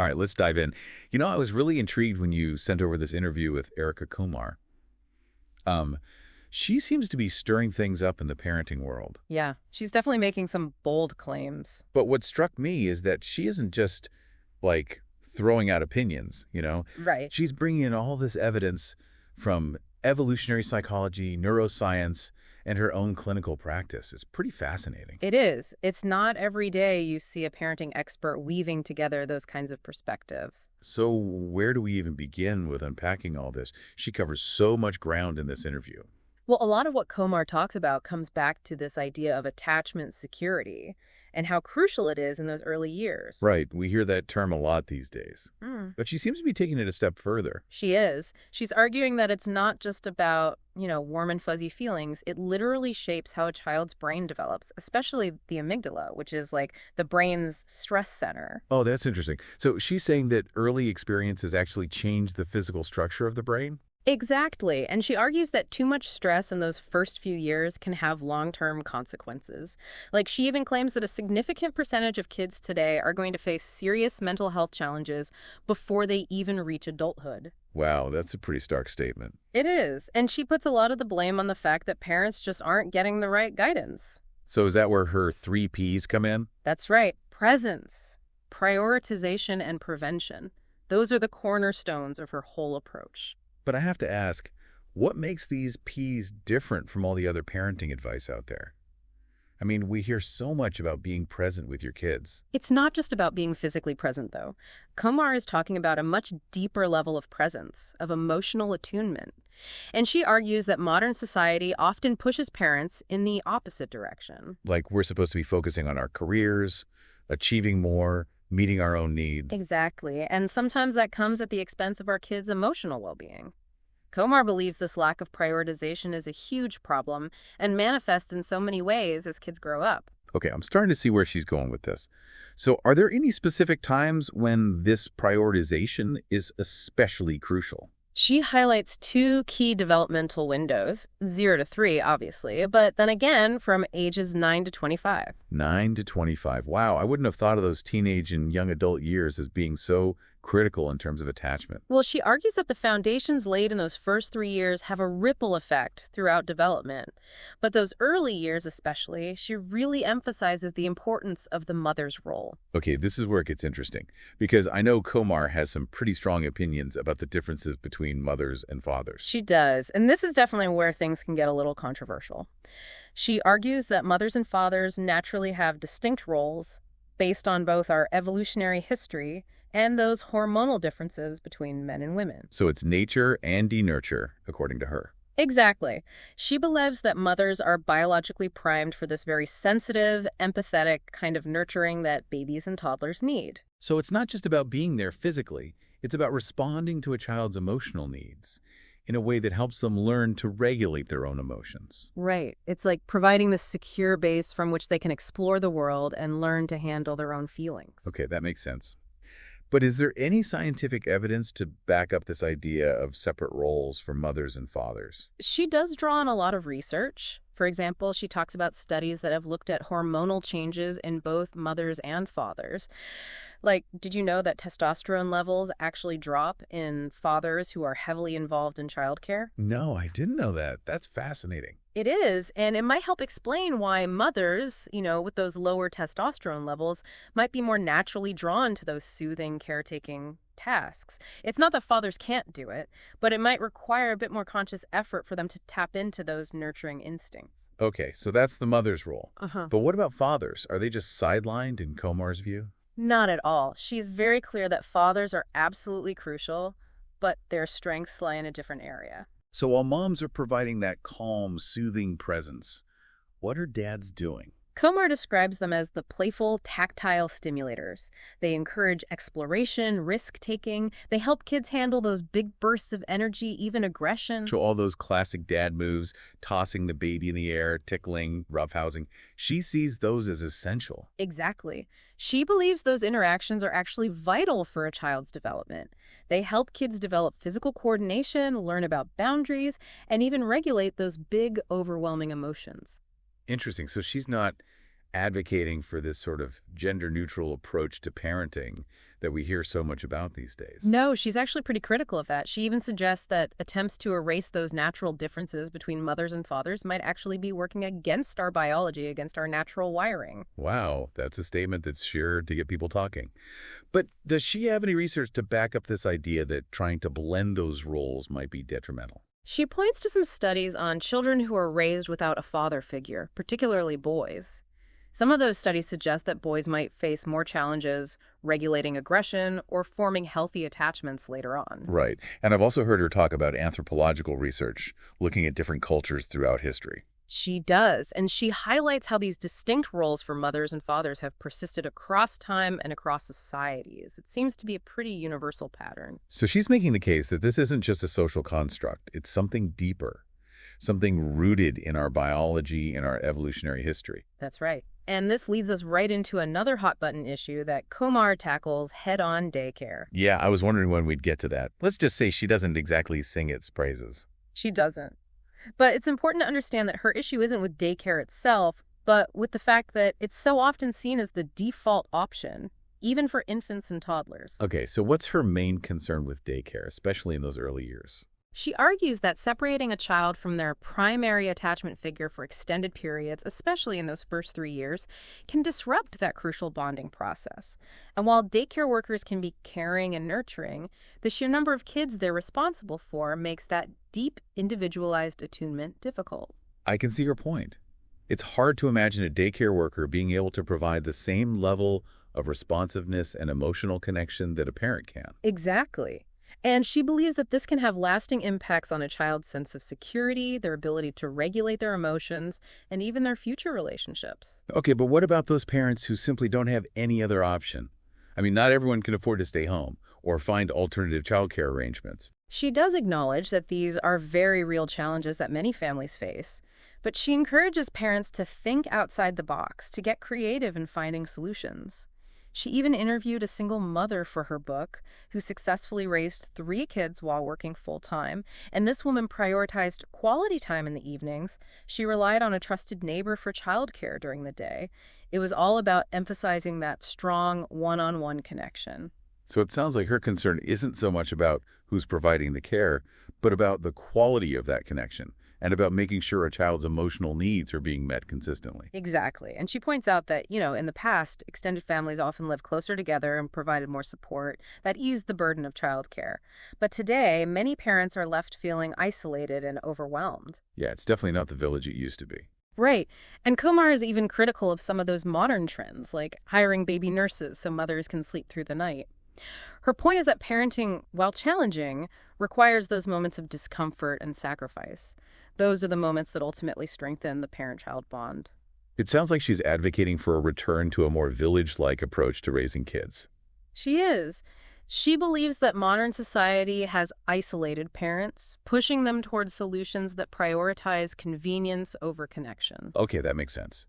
All right, let's dive in. I was really intrigued when you sent over this interview with Erica Kumar. Um, she seems to be stirring things up in the parenting world. Yeah, she's definitely making some bold claims. But what struck me is that she isn't just, like, throwing out opinions. Right. She's bringing in all this evidence from evolutionary psychology, neuroscience, and her own clinical practice. It's pretty fascinating. It is. It's not every day you see a parenting expert weaving together those kinds of perspectives. So where do we even begin with unpacking all this? She covers so much ground in this interview. Well, a lot of what Komar talks about comes back to this idea of attachment security and how crucial it is in those early years. Right, we hear that term a lot these days. Mm. But she seems to be taking it a step further. She is. She's arguing that it's not just about, warm and fuzzy feelings. It literally shapes how a child's brain develops, especially the amygdala, which is like the brain's stress center. Oh, that's interesting. So she's saying that early experiences actually change the physical structure of the brain? Exactly. And she argues that too much stress in those first few years can have long-term consequences. Like, she even claims that a significant percentage of kids today are going to face serious mental health challenges before they even reach adulthood. Wow, that's a pretty stark statement. It is. And she puts a lot of the blame on the fact that parents just aren't getting the right guidance. So is that where her 3 Ps come in? That's right. Presence, prioritization, and prevention. Those are the cornerstones of her whole approach. But I have to ask, what makes these Ps different from all the other parenting advice out there? I mean, we hear so much about being present with your kids. It's not just about being physically present, though. Komar is talking about a much deeper level of presence, of emotional attunement. And she argues that modern society often pushes parents in the opposite direction. Like we're supposed to be focusing on our careers, achieving more, meeting our own needs. Exactly. And sometimes that comes at the expense of our kids' emotional well-being. Komar believes this lack of prioritization is a huge problem and manifests in so many ways as kids grow up. Okay, I'm starting to see where she's going with this. So are there any specific times when this prioritization is especially crucial? She highlights 2 key developmental windows, 0 to 3, obviously, but then again from ages 9 to 25. 9 to 25. Wow, I wouldn't have thought of those teenage and young adult years as being so critical in terms of attachment. Well, she argues that the foundations laid in those first 3 years have a ripple effect throughout development. But those early years especially, she really emphasizes the importance of the mother's role. Okay, this is where it gets interesting, because I know Komar has some pretty strong opinions about the differences between mothers and fathers. She does, and this is definitely where things can get a little controversial. She argues that mothers and fathers naturally have distinct roles based on both our evolutionary history and those hormonal differences between men and women. So it's nature and denurture, according to her. Exactly. She believes that mothers are biologically primed for this very sensitive, empathetic kind of nurturing that babies and toddlers need. So it's not just about being there physically, it's about responding to a child's emotional needs in a way that helps them learn to regulate their own emotions. Right. It's like providing this secure base from which they can explore the world and learn to handle their own feelings. Okay, that makes sense. But is there any scientific evidence to back up this idea of separate roles for mothers and fathers? She does draw on a lot of research. For example, she talks about studies that have looked at hormonal changes in both mothers and fathers. Like, did you know that testosterone levels actually drop in fathers who are heavily involved in childcare? No, I didn't know that. That's fascinating. It is, and it might help explain why mothers, with those lower testosterone levels, might be more naturally drawn to those soothing, caretaking tasks. It's not that fathers can't do it, but it might require a bit more conscious effort for them to tap into those nurturing instincts. Okay, so that's the mother's role. Uh-huh. But what about fathers? Are they just sidelined in Komar's view? Not at all. She's very clear that fathers are absolutely crucial, but their strengths lie in a different area. So while moms are providing that calm, soothing presence, what are dads doing? Komar describes them as the playful, tactile stimulators. They encourage exploration, risk-taking. They help kids handle those big bursts of energy, even aggression. So all those classic dad moves, tossing the baby in the air, tickling, roughhousing, she sees those as essential. Exactly. She believes those interactions are actually vital for a child's development. They help kids develop physical coordination, learn about boundaries, and even regulate those big, overwhelming emotions. Interesting. So she's not advocating for this sort of gender-neutral approach to parenting that we hear so much about these days. No, she's actually pretty critical of that. She even suggests that attempts to erase those natural differences between mothers and fathers might actually be working against our biology, against our natural wiring. Wow, that's a statement that's sure to get people talking. But does she have any research to back up this idea that trying to blend those roles might be detrimental? She points to some studies on children who are raised without a father figure, particularly boys. Some of those studies suggest that boys might face more challenges regulating aggression or forming healthy attachments later on. Right. And I've also heard her talk about anthropological research, looking at different cultures throughout history. She does, and she highlights how these distinct roles for mothers and fathers have persisted across time and across societies. It seems to be a pretty universal pattern. So she's making the case that this isn't just a social construct, it's something deeper, something rooted in our biology and our evolutionary history. That's right. And this leads us right into another hot-button issue that Komar tackles head-on: daycare. Yeah, I was wondering when we'd get to that. Let's just say she doesn't exactly sing its praises. She doesn't. But it's important to understand that her issue isn't with daycare itself, but with the fact that it's so often seen as the default option, even for infants and toddlers. Okay, so what's her main concern with daycare, especially in those early years? She argues that separating a child from their primary attachment figure for extended periods, especially in those first 3 years, can disrupt that crucial bonding process. And while daycare workers can be caring and nurturing, the sheer number of kids they're responsible for makes that deep, individualized attunement difficult. I can see her point. It's hard to imagine a daycare worker being able to provide the same level of responsiveness and emotional connection that a parent can. Exactly. And she believes that this can have lasting impacts on a child's sense of security, their ability to regulate their emotions, and even their future relationships. Okay, but what about those parents who simply don't have any other option? I mean, not everyone can afford to stay home or find alternative childcare arrangements. She does acknowledge that these are very real challenges that many families face, but she encourages parents to think outside the box, to get creative in finding solutions. She even interviewed a single mother for her book who successfully raised 3 kids while working full-time, and this woman prioritized quality time in the evenings. She relied on a trusted neighbor for childcare during the day. It was all about emphasizing that strong one-on-one connection. So it sounds like her concern isn't so much about who's providing the care, but about the quality of that connection and about making sure a child's emotional needs are being met consistently. Exactly. And she points out that, in the past, extended families often lived closer together and provided more support that eased the burden of childcare. But today, many parents are left feeling isolated and overwhelmed. Yeah, it's definitely not the village it used to be. Right. And Komar is even critical of some of those modern trends, like hiring baby nurses so mothers can sleep through the night. Her point is that parenting, while challenging, requires those moments of discomfort and sacrifice. Those are the moments that ultimately strengthen the parent-child bond. It sounds like she's advocating for a return to a more village-like approach to raising kids. She is. She believes that modern society has isolated parents, pushing them towards solutions that prioritize convenience over connection. Okay, that makes sense.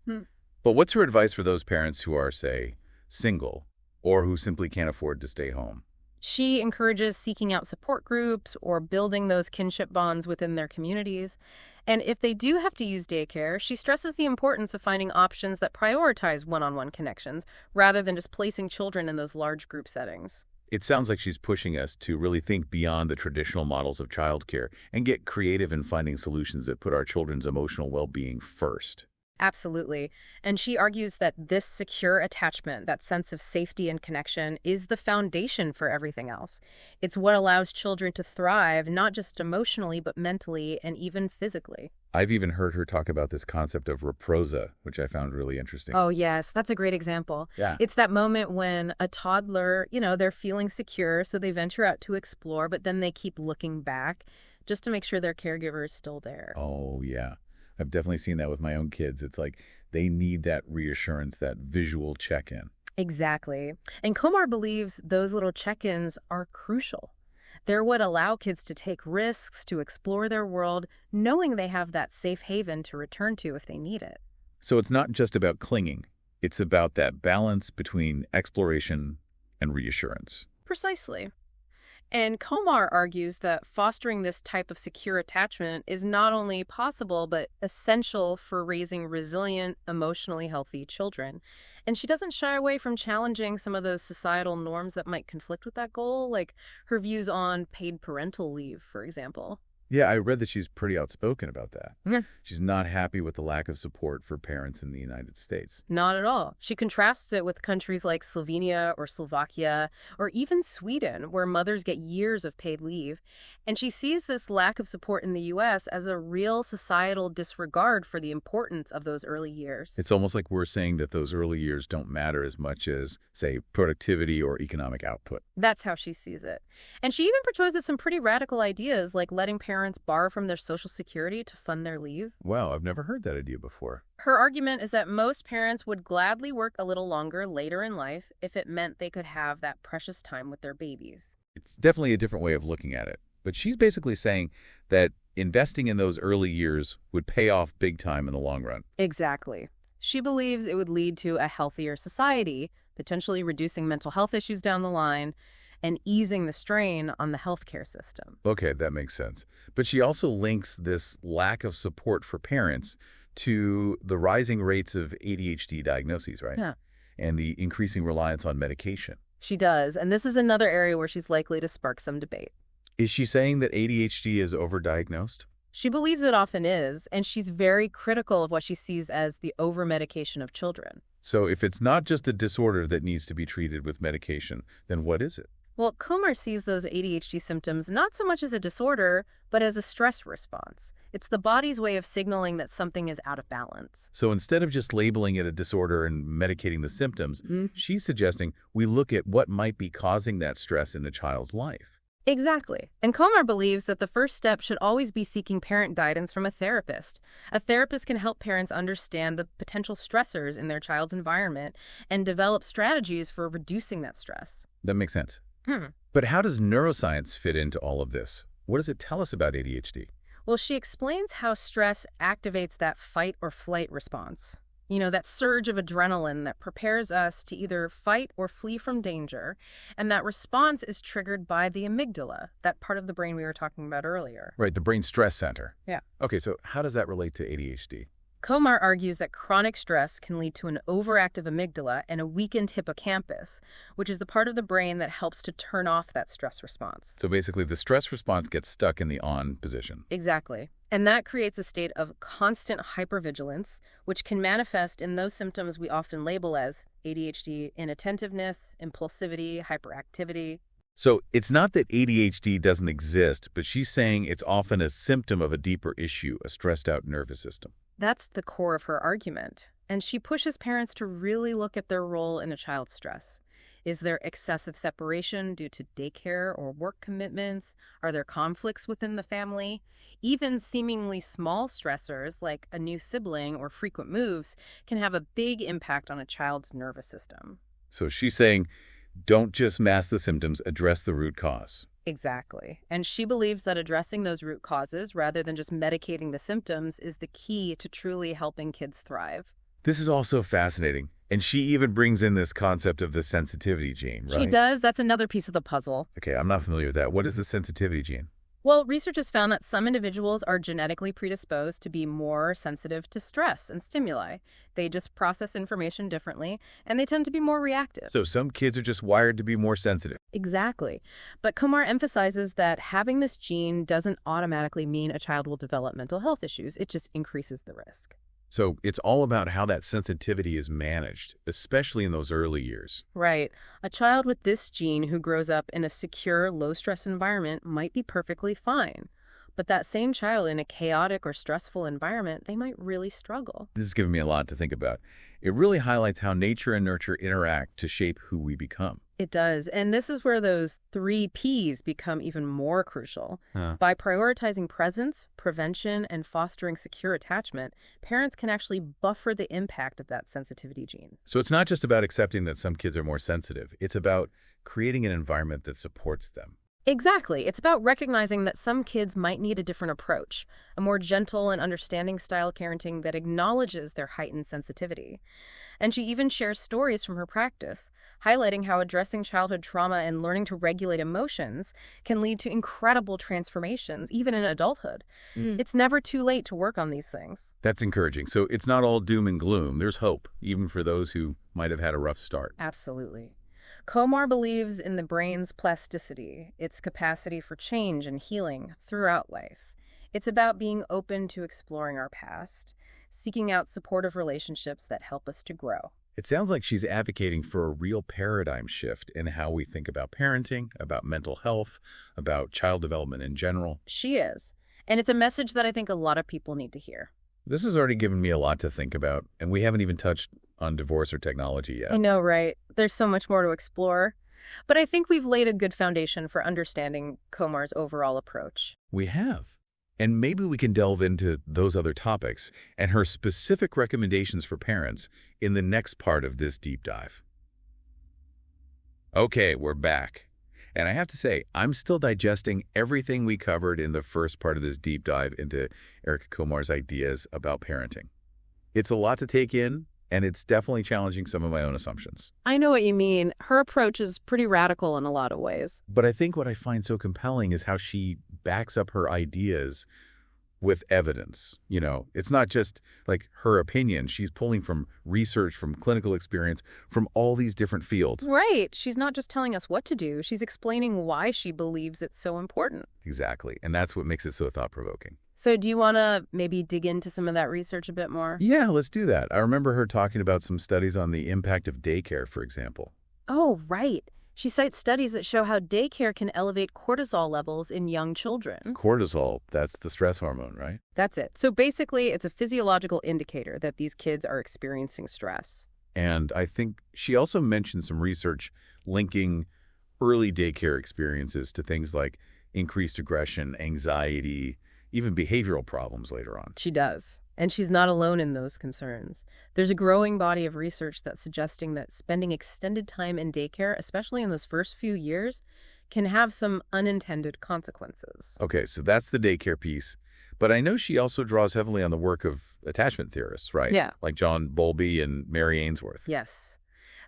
But what's her advice for those parents who are, say, single or who simply can't afford to stay home? She encourages seeking out support groups or building those kinship bonds within their communities. And if they do have to use daycare, she stresses the importance of finding options that prioritize one-on-one connections rather than just placing children in those large group settings. It sounds like she's pushing us to really think beyond the traditional models of childcare and get creative in finding solutions that put our children's emotional well-being first. Absolutely. And she argues that this secure attachment, that sense of safety and connection, is the foundation for everything else. It's what allows children to thrive, not just emotionally, but mentally and even physically. I've even heard her talk about this concept of reprosa, which I found really interesting. Oh, yes. That's a great example. Yeah. It's that moment when a toddler, they're feeling secure, so they venture out to explore, but then they keep looking back just to make sure their caregiver is still there. Oh, yeah. I've definitely seen that with my own kids. It's like they need that reassurance, that visual check-in. Exactly. And Komar believes those little check-ins are crucial. They're what allow kids to take risks, to explore their world, knowing they have that safe haven to return to if they need it. So it's not just about clinging. It's about that balance between exploration and reassurance. Precisely. And Komar argues that fostering this type of secure attachment is not only possible, but essential for raising resilient, emotionally healthy children. And she doesn't shy away from challenging some of those societal norms that might conflict with that goal, like her views on paid parental leave, for example. Yeah, I read that she's pretty outspoken about that. Yeah. She's not happy with the lack of support for parents in the United States. Not at all. She contrasts it with countries like Slovenia or Slovakia or even Sweden, where mothers get years of paid leave. And she sees this lack of support in the U.S. as a real societal disregard for the importance of those early years. It's almost like we're saying that those early years don't matter as much as, say, productivity or economic output. That's how she sees it. And she even proposes some pretty radical ideas like letting parents borrow from their Social Security to fund their leave. Wow, I've never heard that idea before. Her argument is that most parents would gladly work a little longer later in life if it meant they could have that precious time with their babies. It's definitely a different way of looking at it. But she's basically saying that investing in those early years would pay off big time in the long run. Exactly. She believes it would lead to a healthier society, potentially reducing mental health issues down the line, and easing the strain on the healthcare system. Okay, that makes sense. But she also links this lack of support for parents to the rising rates of ADHD diagnoses, right? Yeah. And the increasing reliance on medication. She does, and this is another area where she's likely to spark some debate. Is she saying that ADHD is overdiagnosed? She believes it often is, and she's very critical of what she sees as the over-medication of children. So if it's not just a disorder that needs to be treated with medication, then what is it? Well, Komar sees those ADHD symptoms not so much as a disorder, but as a stress response. It's the body's way of signaling that something is out of balance. So instead of just labeling it a disorder and medicating the symptoms, she's suggesting we look at what might be causing that stress in a child's life. Exactly. And Komar believes that the first step should always be seeking parent guidance from a therapist. A therapist can help parents understand the potential stressors in their child's environment and develop strategies for reducing that stress. That makes sense. But how does neuroscience fit into all of this? What does it tell us about ADHD? Well, she explains how stress activates that fight or flight response. You know, that surge of adrenaline that prepares us to either fight or flee from danger. And that response is triggered by the amygdala, that part of the brain we were talking about earlier. Right, the brain stress center. Yeah. Okay, so how does that relate to ADHD? Komar argues that chronic stress can lead to an overactive amygdala and a weakened hippocampus, which is the part of the brain that helps to turn off that stress response. So basically the stress response gets stuck in the on position. Exactly. And that creates a state of constant hypervigilance, which can manifest in those symptoms we often label as ADHD inattentiveness, impulsivity, hyperactivity. So it's not that ADHD doesn't exist, but she's saying it's often a symptom of a deeper issue, a stressed out nervous system. That's the core of her argument. And she pushes parents to really look at their role in a child's stress. Is there excessive separation due to daycare or work commitments? Are there conflicts within the family? Even seemingly small stressors like a new sibling or frequent moves can have a big impact on a child's nervous system. So she's saying, don't just mask the symptoms, address the root cause. Exactly. And she believes that addressing those root causes rather than just medicating the symptoms is the key to truly helping kids thrive. This is also fascinating. And she even brings in this concept of the sensitivity gene, right? She does. That's another piece of the puzzle. Okay, I'm not familiar with that. What is the sensitivity gene? Well, research has found that some individuals are genetically predisposed to be more sensitive to stress and stimuli. They just process information differently, and they tend to be more reactive. So some kids are just wired to be more sensitive. Exactly. But Komar emphasizes that having this gene doesn't automatically mean a child will develop mental health issues. It just increases the risk. So it's all about how that sensitivity is managed, especially in those early years. Right. A child with this gene who grows up in a secure, low-stress environment might be perfectly fine. But that same child in a chaotic or stressful environment, they might really struggle. This is giving me a lot to think about. It really highlights how nature and nurture interact to shape who we become. It does. And this is where those 3 Ps become even more crucial. By prioritizing presence, prevention, and fostering secure attachment, parents can actually buffer the impact of that sensitivity gene. So it's not just about accepting that some kids are more sensitive. It's about creating an environment that supports them. Exactly. It's about recognizing that some kids might need a different approach, a more gentle and understanding style parenting that acknowledges their heightened sensitivity. And she even shares stories from her practice, highlighting how addressing childhood trauma and learning to regulate emotions can lead to incredible transformations, even in adulthood. It's never too late to work on these things. That's encouraging. So it's not all doom and gloom. There's hope, even for those who might have had a rough start. Absolutely. Komar believes in the brain's plasticity, its capacity for change and healing throughout life. It's about being open to exploring our past, seeking out supportive relationships that help us to grow. It sounds like she's advocating for a real paradigm shift in how we think about parenting, about mental health, about child development in general. She is. And it's a message that I think a lot of people need to hear. This has already given me a lot to think about, and we haven't even touched on divorce or technology yet. I know, right? There's so much more to explore. But I think we've laid a good foundation for understanding Komar's overall approach. We have. And maybe we can delve into those other topics and her specific recommendations for parents in the next part of this deep dive. Okay, we're back. And I have to say, I'm still digesting everything we covered in the first part of this deep dive into Erica Komar's ideas about parenting. It's a lot to take in, and it's definitely challenging some of my own assumptions. I know what you mean. Her approach is pretty radical in a lot of ways. But I think what I find so compelling is how she backs up her ideas with evidence. You know, it's not just like her opinion. She's pulling from research, from clinical experience, from all these different fields. Right. She's not just telling us what to do. She's explaining why she believes it's so important. Exactly. And that's what makes it so thought-provoking. So do you want to maybe dig into some of that research a bit more? Yeah, let's do that. I remember her talking about some studies on the impact of daycare, for example. Oh, right. She cites studies that show how daycare can elevate cortisol levels in young children. Cortisol, that's the stress hormone, right? That's it. So basically, it's a physiological indicator that these kids are experiencing stress. And I think she also mentioned some research linking early daycare experiences to things like increased aggression, anxiety, even behavioral problems later on. She does. And she's not alone in those concerns. There's a growing body of research that's suggesting that spending extended time in daycare, especially in those first few years, can have some unintended consequences. Okay, so that's the daycare piece. But I know she also draws heavily on the work of attachment theorists, right? Yeah. Like John Bowlby and Mary Ainsworth. Yes.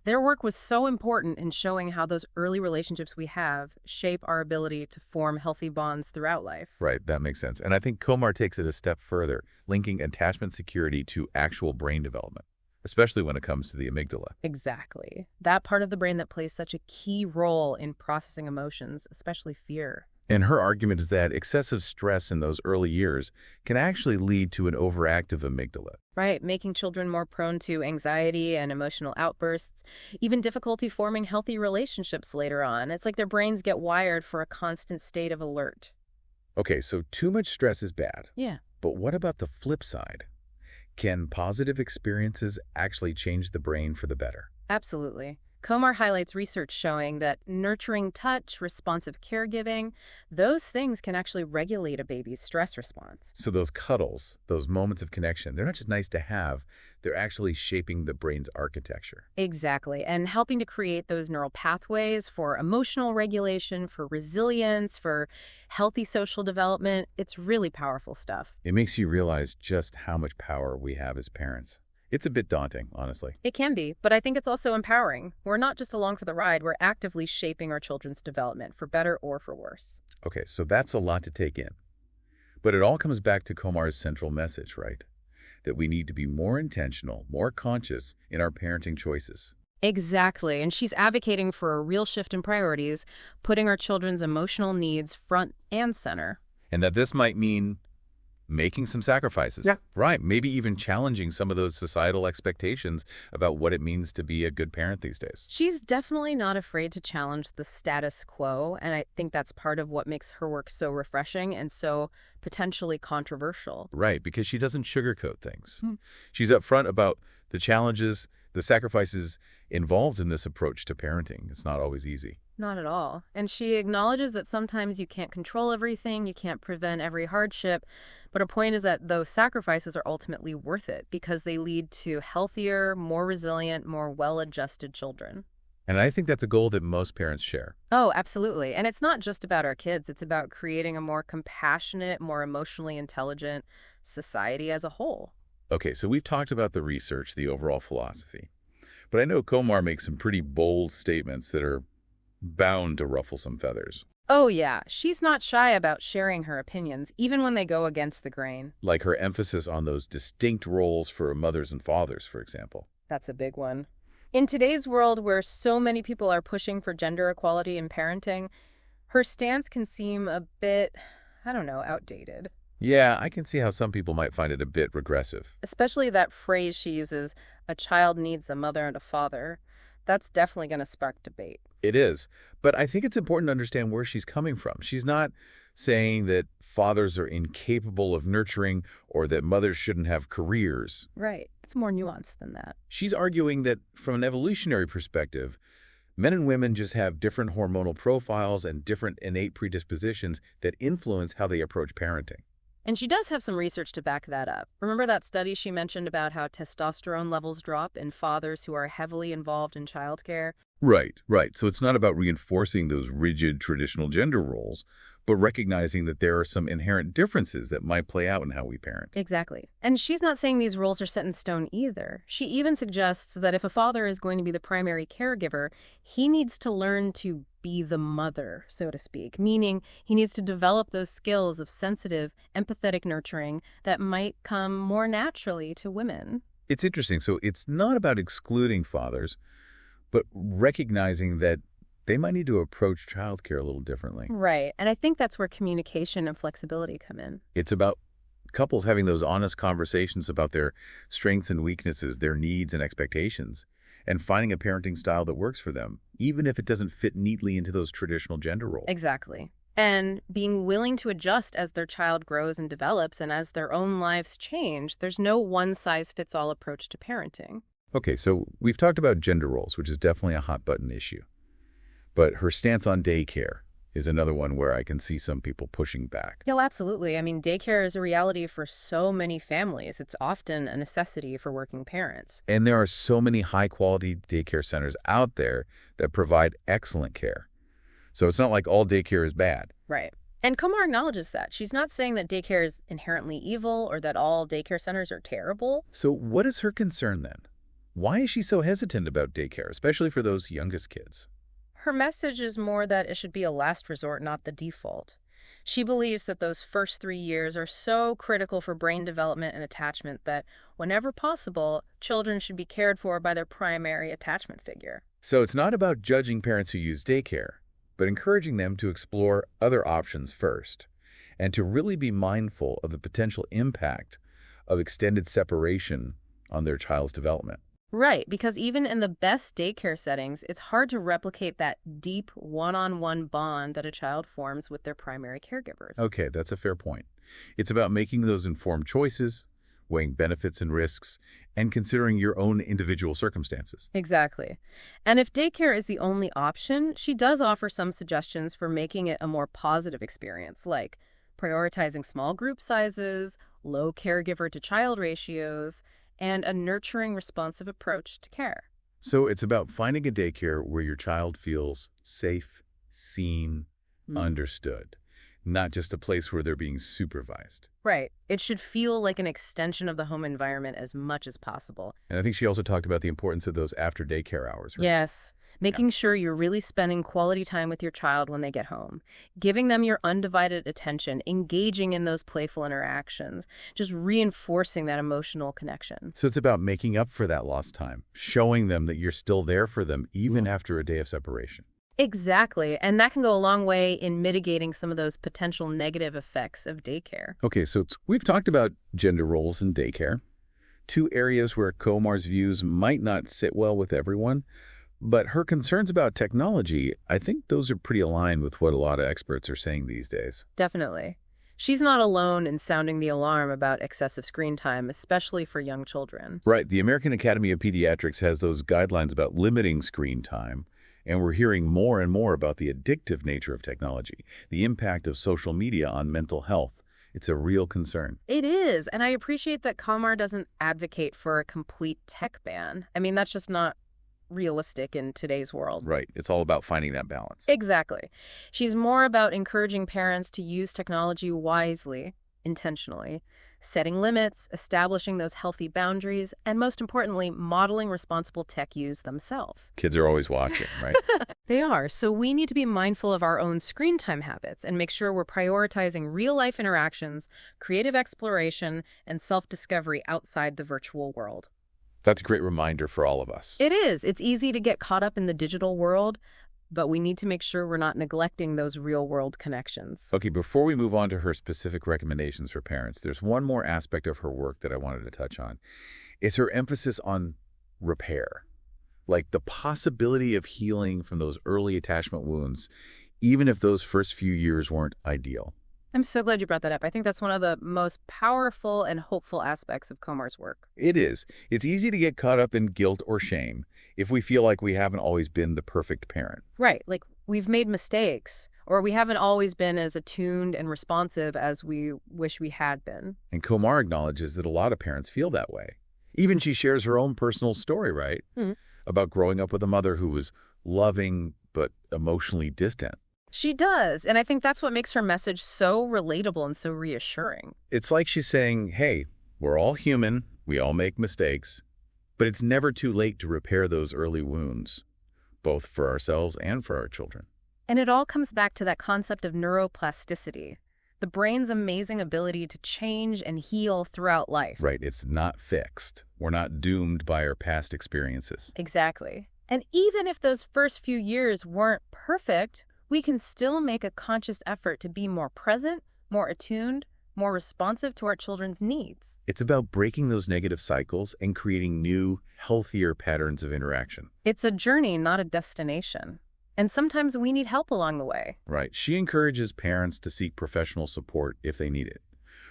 Their work was so important in showing how those early relationships we have shape our ability to form healthy bonds throughout life. Right, that makes sense. And I think Komar takes it a step further, linking attachment security to actual brain development, especially when it comes to the amygdala. Exactly. That part of the brain that plays such a key role in processing emotions, especially fear. And her argument is that excessive stress in those early years can actually lead to an overactive amygdala. Right, making children more prone to anxiety and emotional outbursts, even difficulty forming healthy relationships later on. It's like their brains get wired for a constant state of alert. Okay, so too much stress is bad. Yeah. But what about the flip side? Can positive experiences actually change the brain for the better? Absolutely. Komar highlights research showing that nurturing touch, responsive caregiving, those things can actually regulate a baby's stress response. So those cuddles, those moments of connection, they're not just nice to have, they're actually shaping the brain's architecture. Exactly, and helping to create those neural pathways for emotional regulation, for resilience, for healthy social development. It's really powerful stuff. It makes you realize just how much power we have as parents. It's a bit daunting, honestly. It can be, but I think it's also empowering. We're not just along for the ride, we're actively shaping our children's development, for better or for worse. Okay, so that's a lot to take in. But it all comes back to Komar's central message, right? That we need to be more intentional, more conscious in our parenting choices. Exactly, and she's advocating for a real shift in priorities, putting our children's emotional needs front and center. And that this might mean making some sacrifices. Yeah. Right. Maybe even challenging some of those societal expectations about what it means to be a good parent these days. She's definitely not afraid to challenge the status quo, and I think that's part of what makes her work so refreshing and so potentially controversial. Right, because she doesn't sugarcoat things. She's upfront about the challenges, the sacrifices involved in this approach to parenting. It's not always easy. Not at all. And she acknowledges that sometimes you can't control everything, you can't prevent every hardship, but her point is that those sacrifices are ultimately worth it because they lead to healthier, more resilient, more well-adjusted children. And I think that's a goal that most parents share. Oh, absolutely. And it's not just about our kids. It's about creating a more compassionate, more emotionally intelligent society as a whole. Okay, so we've talked about the research, the overall philosophy. But I know Komar makes some pretty bold statements that are bound to ruffle some feathers. Oh, yeah. She's not shy about sharing her opinions, even when they go against the grain. Like her emphasis on those distinct roles for mothers and fathers, for example. That's a big one. In today's world where so many people are pushing for gender equality in parenting, her stance can seem a bit, I don't know, outdated. Yeah, I can see how some people might find it a bit regressive. Especially that phrase she uses, a child needs a mother and a father. That's definitely going to spark debate. It is. But I think it's important to understand where she's coming from. She's not saying that fathers are incapable of nurturing or that mothers shouldn't have careers. Right. It's more nuanced than that. She's arguing that from an evolutionary perspective, men and women just have different hormonal profiles and different innate predispositions that influence how they approach parenting. And she does have some research to back that up. Remember that study she mentioned about how testosterone levels drop in fathers who are heavily involved in childcare? Right, right. So it's not about reinforcing those rigid traditional gender roles, but recognizing that there are some inherent differences that might play out in how we parent. Exactly. And she's not saying these rules are set in stone either. She even suggests that if a father is going to be the primary caregiver, he needs to learn to be the mother, so to speak, meaning he needs to develop those skills of sensitive, empathetic nurturing that might come more naturally to women. It's interesting. So it's not about excluding fathers, but recognizing that they might need to approach childcare a little differently. Right. And I think that's where communication and flexibility come in. It's about couples having those honest conversations about their strengths and weaknesses, their needs and expectations, and finding a parenting style that works for them, even if it doesn't fit neatly into those traditional gender roles. Exactly. And being willing to adjust as their child grows and develops and as their own lives change. There's no one-size-fits-all approach to parenting. Okay, so we've talked about gender roles, which is definitely a hot-button issue. But her stance on daycare is another one where I can see some people pushing back. Yeah, absolutely. I mean, daycare is a reality for so many families. It's often a necessity for working parents. And there are so many high-quality daycare centers out there that provide excellent care. So it's not like all daycare is bad. Right. And Komar acknowledges that. She's not saying that daycare is inherently evil or that all daycare centers are terrible. So what is her concern then? Why is she so hesitant about daycare, especially for those youngest kids? Her message is more that it should be a last resort, not the default. She believes that those first 3 years are so critical for brain development and attachment that, whenever possible, children should be cared for by their primary attachment figure. So it's not about judging parents who use daycare, but encouraging them to explore other options first, and to really be mindful of the potential impact of extended separation on their child's development. Right, because even in the best daycare settings, it's hard to replicate that deep one-on-one bond that a child forms with their primary caregivers. Okay, that's a fair point. It's about making those informed choices, weighing benefits and risks, and considering your own individual circumstances. Exactly. And if daycare is the only option, she does offer some suggestions for making it a more positive experience, like prioritizing small group sizes, low caregiver-to-child ratios, and a nurturing, responsive approach to care. So it's about finding a daycare where your child feels safe, seen, understood, not just a place where they're being supervised. Right. It should feel like an extension of the home environment as much as possible. And I think she also talked about the importance of those after daycare hours, right? Yes. Making sure you're really spending quality time with your child when they get home, giving them your undivided attention, engaging in those playful interactions, just reinforcing that emotional connection. So it's about making up for that lost time, showing them that you're still there for them even after a day of separation. Exactly. And that can go a long way in mitigating some of those potential negative effects of daycare. Okay, so we've talked about gender roles in daycare, two areas where Komar's views might not sit well with everyone. But her concerns about technology, I think those are pretty aligned with what a lot of experts are saying these days. Definitely. She's not alone in sounding the alarm about excessive screen time, especially for young children. Right. The American Academy of Pediatrics has those guidelines about limiting screen time, and we're hearing more and more about the addictive nature of technology, the impact of social media on mental health. It's a real concern. It is, and I appreciate that Komar doesn't advocate for a complete tech ban. I mean, that's just not realistic in today's world. Right. It's all about finding that balance. Exactly. She's more about encouraging parents to use technology wisely, intentionally, setting limits, establishing those healthy boundaries, and most importantly, modeling responsible tech use themselves. Kids are always watching, right? They are, so we need to be mindful of our own screen time habits and make sure we're prioritizing real-life interactions, creative exploration, and self-discovery outside the virtual world. That's a great reminder for all of us. It is. It's easy to get caught up in the digital world, but we need to make sure we're not neglecting those real-world connections. Okay, before we move on to her specific recommendations for parents, there's one more aspect of her work that I wanted to touch on. It's her emphasis on repair, like the possibility of healing from those early attachment wounds, even if those first few years weren't ideal. I'm so glad you brought that up. I think that's one of the most powerful and hopeful aspects of Komar's work. It is. It's easy to get caught up in guilt or shame if we feel like we haven't always been the perfect parent. Right, like we've made mistakes, or we haven't always been as attuned and responsive as we wish we had been. And Komar acknowledges that a lot of parents feel that way. Even she shares her own personal story, right? About growing up with a mother who was loving but emotionally distant. She does, and I think that's what makes her message so relatable and so reassuring. It's like she's saying, hey, we're all human, we all make mistakes, but it's never too late to repair those early wounds, both for ourselves and for our children. And it all comes back to that concept of neuroplasticity, the brain's amazing ability to change and heal throughout life. Right, it's not fixed. We're not doomed by our past experiences. Exactly. And even if those first few years weren't perfect, we can still make a conscious effort to be more present, more attuned, more responsive to our children's needs. It's about breaking those negative cycles and creating new, healthier patterns of interaction. It's a journey, not a destination. And sometimes we need help along the way. Right. She encourages parents to seek professional support if they need it,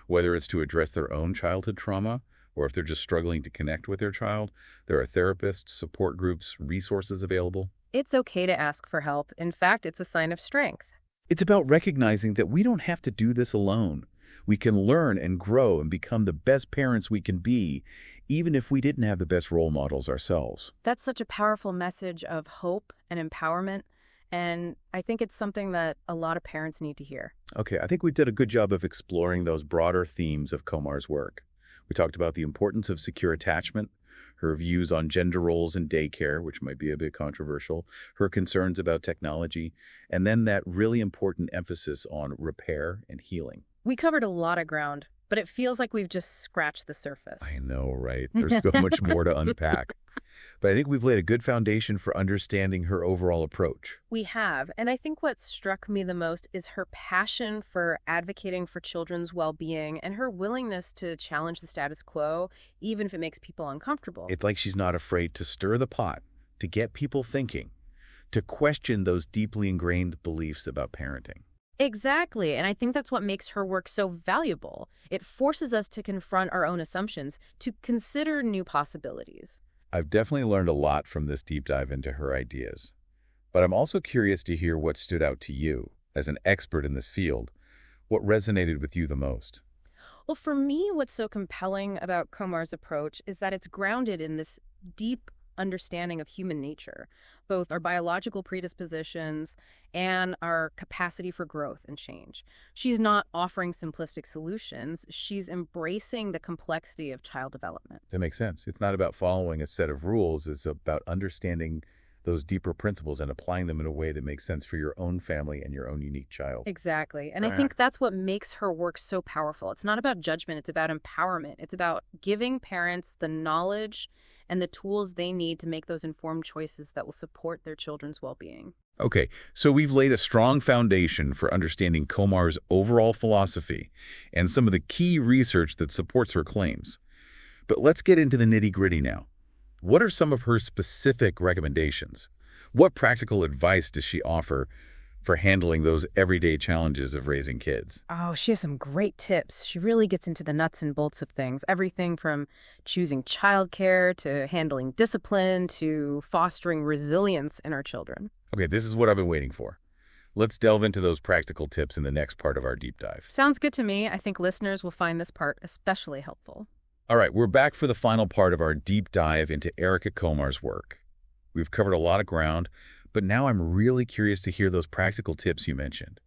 whether it's to address their own childhood trauma or if they're just struggling to connect with their child. There are therapists, support groups, resources available. It's okay to ask for help. In fact, it's a sign of strength. It's about recognizing that we don't have to do this alone. We can learn and grow and become the best parents we can be, even if we didn't have the best role models ourselves. That's such a powerful message of hope and empowerment, and I think it's something that a lot of parents need to hear. Okay, I think we did a good job of exploring those broader themes of Komar's work. We talked about the importance of secure attachment, her views on gender roles in daycare, which might be a bit controversial, her concerns about technology, and then that really important emphasis on repair and healing. We covered a lot of ground, but it feels like we've just scratched the surface. I know, right? There's so much more to unpack. But I think we've laid a good foundation for understanding her overall approach. We have, and I think what struck me the most is her passion for advocating for children's well-being and her willingness to challenge the status quo, even if it makes people uncomfortable. It's like she's not afraid to stir the pot, to get people thinking, to question those deeply ingrained beliefs about parenting. Exactly, and I think that's what makes her work so valuable. It forces us to confront our own assumptions, to consider new possibilities. I've definitely learned a lot from this deep dive into her ideas, but I'm also curious to hear what stood out to you as an expert in this field. What resonated with you the most? Well, for me, what's so compelling about Komar's approach is that it's grounded in this deep understanding of human nature, both our biological predispositions and our capacity for growth and change. She's not offering simplistic solutions. She's embracing the complexity of child development. That makes sense. It's not about following a set of rules. It's about understanding those deeper principles and applying them in a way that makes sense for your own family and your own unique child. Exactly. And I think that's what makes her work so powerful. It's not about judgment. It's about empowerment. It's about giving parents the knowledge and the tools they need to make those informed choices that will support their children's well-being. Okay, so we've laid a strong foundation for understanding Komar's overall philosophy and some of the key research that supports her claims. But let's get into the nitty-gritty now. What are some of her specific recommendations? What practical advice does she offer for handling those everyday challenges of raising kids? Oh, she has some great tips. She really gets into the nuts and bolts of things. Everything from choosing childcare to handling discipline to fostering resilience in our children. Okay, this is what I've been waiting for. Let's delve into those practical tips in the next part of our deep dive. Sounds good to me. I think listeners will find this part especially helpful. All right, we're back for the final part of our deep dive into Erica Komar's work. We've covered a lot of ground, but now I'm really curious to hear those practical tips you mentioned.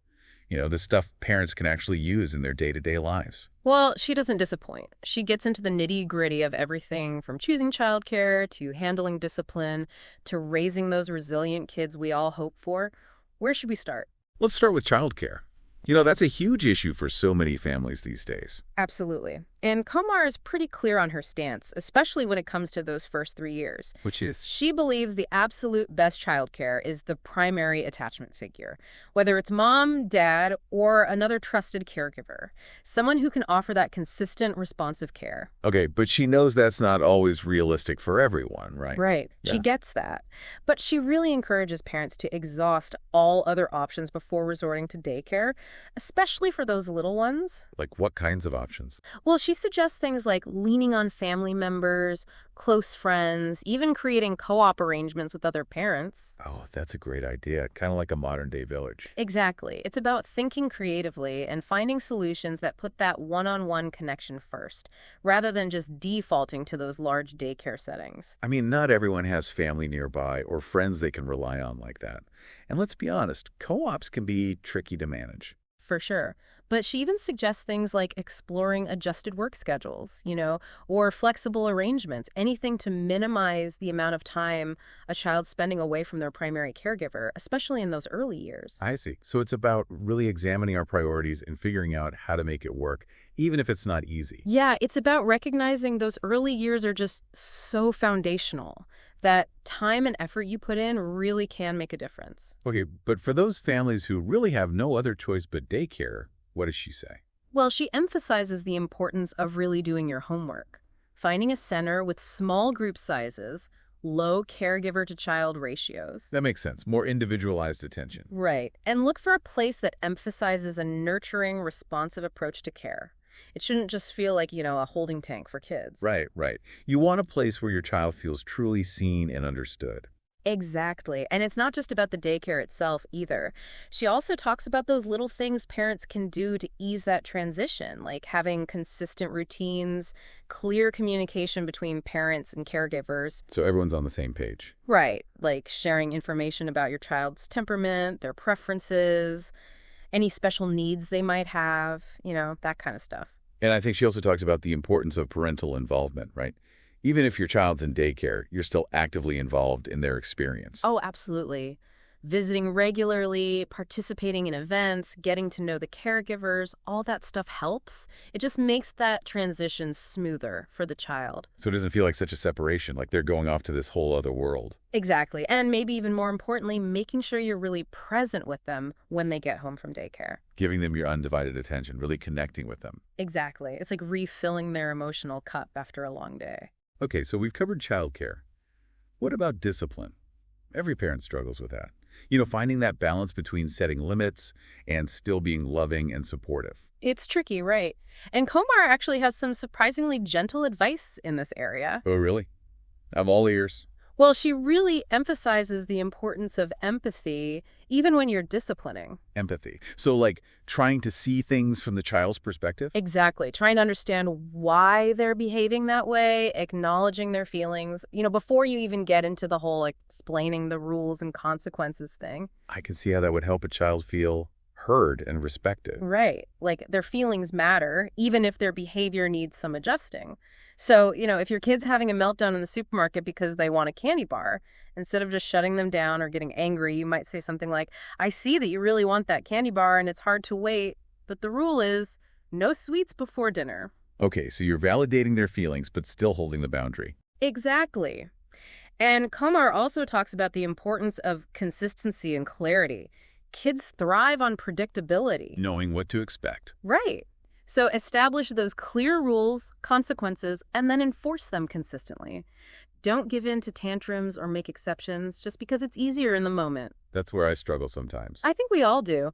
The stuff parents can actually use in their day-to-day lives. Well, she doesn't disappoint. She gets into the nitty-gritty of everything from choosing childcare to handling discipline to raising those resilient kids we all hope for. Where should we start? Let's start with childcare. That's a huge issue for so many families these days. Absolutely. And Komar is pretty clear on her stance, especially when it comes to those first 3 years. Which is? She believes the absolute best childcare is the primary attachment figure, whether it's mom, dad, or another trusted caregiver, someone who can offer that consistent, responsive care. Okay, but she knows that's not always realistic for everyone, right? Right. Yeah. She gets that. But she really encourages parents to exhaust all other options before resorting to daycare, especially for those little ones. Like what kinds of options? Well, she suggests things like leaning on family members, close friends, even creating co-op arrangements with other parents. Oh, that's a great idea. Kind of like a modern-day village. Exactly. It's about thinking creatively and finding solutions that put that one-on-one connection first, rather than just defaulting to those large daycare settings. I mean, not everyone has family nearby or friends they can rely on like that. And let's be honest, co-ops can be tricky to manage. For sure. But she even suggests things like exploring adjusted work schedules, or flexible arrangements, anything to minimize the amount of time a child's spending away from their primary caregiver, especially in those early years. I see. So it's about really examining our priorities and figuring out how to make it work, even if it's not easy. Yeah, it's about recognizing those early years are just so foundational that time and effort you put in really can make a difference. Okay, but for those families who really have no other choice but daycare, what does she say? Well, she emphasizes the importance of really doing your homework. Finding a center with small group sizes, low caregiver-to-child ratios. That makes sense. More individualized attention. Right. And look for a place that emphasizes a nurturing, responsive approach to care. It shouldn't just feel like, a holding tank for kids. Right. You want a place where your child feels truly seen and understood. Exactly. And it's not just about the daycare itself either. She also talks about those little things parents can do to ease that transition, like having consistent routines, clear communication between parents and caregivers. So everyone's on the same page. Right. Like sharing information about your child's temperament, their preferences, any special needs they might have, that kind of stuff. And I think she also talks about the importance of parental involvement, right? Even if your child's in daycare, you're still actively involved in their experience. Oh, absolutely. Visiting regularly, participating in events, getting to know the caregivers, all that stuff helps. It just makes that transition smoother for the child. So it doesn't feel like such a separation, like they're going off to this whole other world. Exactly. And maybe even more importantly, making sure you're really present with them when they get home from daycare. Giving them your undivided attention, really connecting with them. Exactly. It's like refilling their emotional cup after a long day. Okay, so we've covered childcare. What about discipline? Every parent struggles with that. Finding that balance between setting limits and still being loving and supportive. It's tricky, right? And Komar actually has some surprisingly gentle advice in this area. Oh, really? I'm all ears. Well, she really emphasizes the importance of empathy, even when you're disciplining. Empathy. So like trying to see things from the child's perspective? Exactly. Trying to understand why they're behaving that way, acknowledging their feelings, before you even get into the whole explaining the rules and consequences thing. I can see how that would help a child feel heard and respected. Right. Like their feelings matter, even if their behavior needs some adjusting. So, if your kid's having a meltdown in the supermarket because they want a candy bar, instead of just shutting them down or getting angry, you might say something like, I see that you really want that candy bar and it's hard to wait, but the rule is no sweets before dinner. Okay, so you're validating their feelings, but still holding the boundary. Exactly. And Komar also talks about the importance of consistency and clarity. Kids thrive on predictability. Knowing what to expect. Right. So establish those clear rules, consequences, and then enforce them consistently. Don't give in to tantrums or make exceptions just because it's easier in the moment. That's where I struggle sometimes. I think we all do.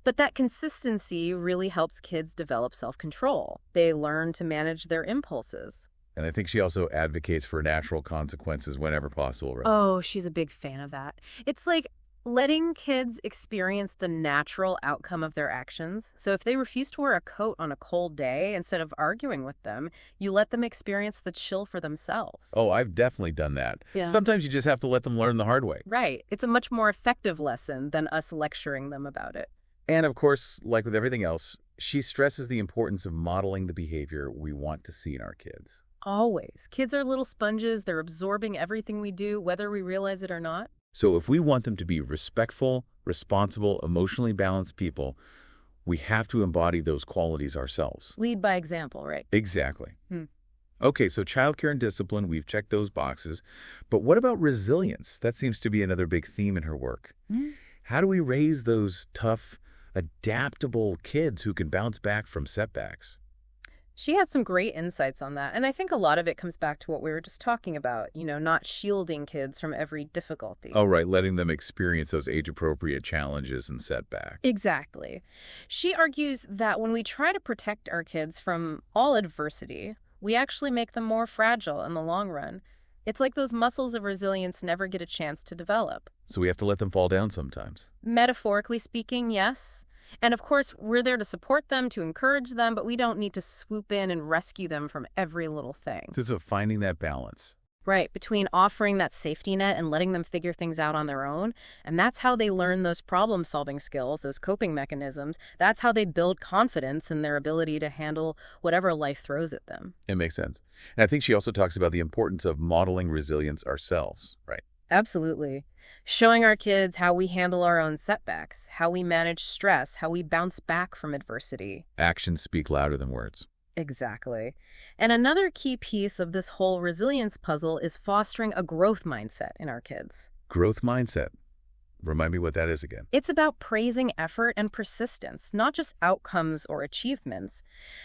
But that consistency really helps kids develop self-control. They learn to manage their impulses. And I think she also advocates for natural consequences whenever possible, right? Oh, she's a big fan of that. It's like Letting kids experience the natural outcome of their actions. So if they refuse to wear a coat on a cold day, instead of arguing with them, you let them experience the chill for themselves. Oh, I've definitely done that. Yeah. Sometimes you just have to let them learn the hard way. Right. It's a much more effective lesson than us lecturing them about it. And of course, like with everything else, she stresses the importance of modeling the behavior we want to see in our kids. Always. Kids are little sponges. They're absorbing everything we do, whether we realize it or not. So if we want them to be respectful, responsible, emotionally balanced people, we have to embody those qualities ourselves. Lead by example, right? Exactly. Hmm. Okay, so childcare and discipline, we've checked those boxes. But what about resilience? That seems to be another big theme in her work. How do we raise those tough, adaptable kids who can bounce back from setbacks? She has some great insights on that. And I think a lot of it comes back to what we were just talking about, not shielding kids from every difficulty. Oh, right, letting them experience those age-appropriate challenges and setbacks. Exactly. She argues that when we try to protect our kids from all adversity, we actually make them more fragile in the long run. It's like those muscles of resilience never get a chance to develop. So we have to let them fall down sometimes. Metaphorically speaking, yes. And of course, we're there to support them, to encourage them, but we don't need to swoop in and rescue them from every little thing. So finding that balance. Right, between offering that safety net and letting them figure things out on their own. And that's how they learn those problem-solving skills, those coping mechanisms. That's how they build confidence in their ability to handle whatever life throws at them. It makes sense. And I think she also talks about the importance of modeling resilience ourselves, right? Absolutely. Showing our kids how we handle our own setbacks, how we manage stress, how we bounce back from adversity. Actions speak louder than words. Exactly. And another key piece of this whole resilience puzzle is fostering a growth mindset in our kids. Growth mindset. Remind me what that is again. It's about praising effort and persistence, not just outcomes or achievements,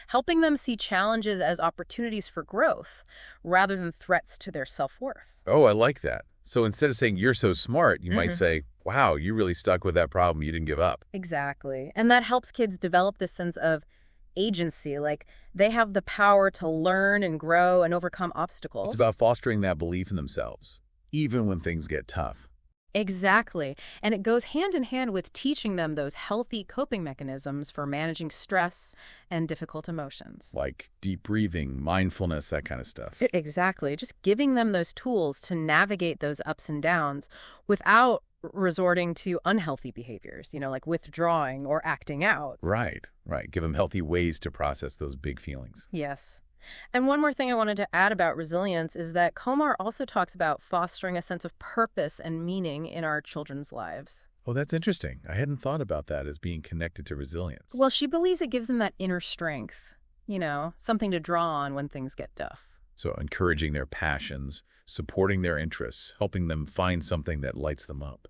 helping them see challenges as opportunities for growth rather than threats to their self-worth. Oh, I like that. So instead of saying, you're so smart, you might say, wow, you really stuck with that problem. You didn't give up. Exactly. And that helps kids develop this sense of agency, like they have the power to learn and grow and overcome obstacles. It's about fostering that belief in themselves, even when things get tough. Exactly. And it goes hand in hand with teaching them those healthy coping mechanisms for managing stress and difficult emotions. Like deep breathing, mindfulness, that kind of stuff. Exactly. Just giving them those tools to navigate those ups and downs without resorting to unhealthy behaviors, like withdrawing or acting out. Right. Give them healthy ways to process those big feelings. Yes. And one more thing I wanted to add about resilience is that Komar also talks about fostering a sense of purpose and meaning in our children's lives. Oh, that's interesting. I hadn't thought about that as being connected to resilience. Well, she believes it gives them that inner strength, something to draw on when things get tough. So encouraging their passions, supporting their interests, helping them find something that lights them up.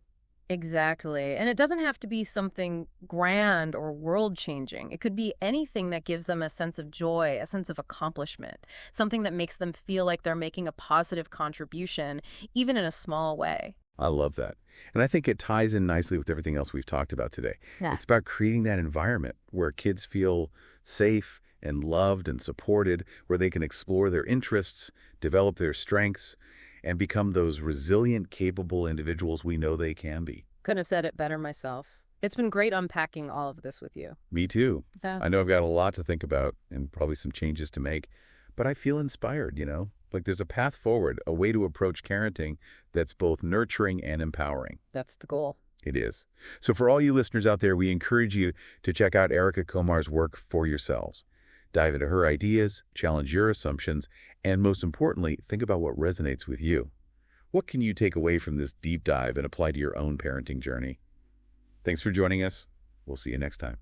Exactly. And it doesn't have to be something grand or world-changing. It could be anything that gives them a sense of joy, a sense of accomplishment, something that makes them feel like they're making a positive contribution, even in a small way. I love that. And I think it ties in nicely with everything else we've talked about today. Yeah. It's about creating that environment where kids feel safe and loved and supported, where they can explore their interests, develop their strengths, and become those resilient, capable individuals we know they can be. Couldn't have said it better myself. It's been great unpacking all of this with you. Me too. Yeah. I know I've got a lot to think about and probably some changes to make, but I feel inspired, Like there's a path forward, a way to approach parenting that's both nurturing and empowering. That's the goal. It is. So for all you listeners out there, we encourage you to check out Erica Komar's work for yourselves. Dive into her ideas, challenge your assumptions, and most importantly, think about what resonates with you. What can you take away from this deep dive and apply to your own parenting journey? Thanks for joining us. We'll see you next time.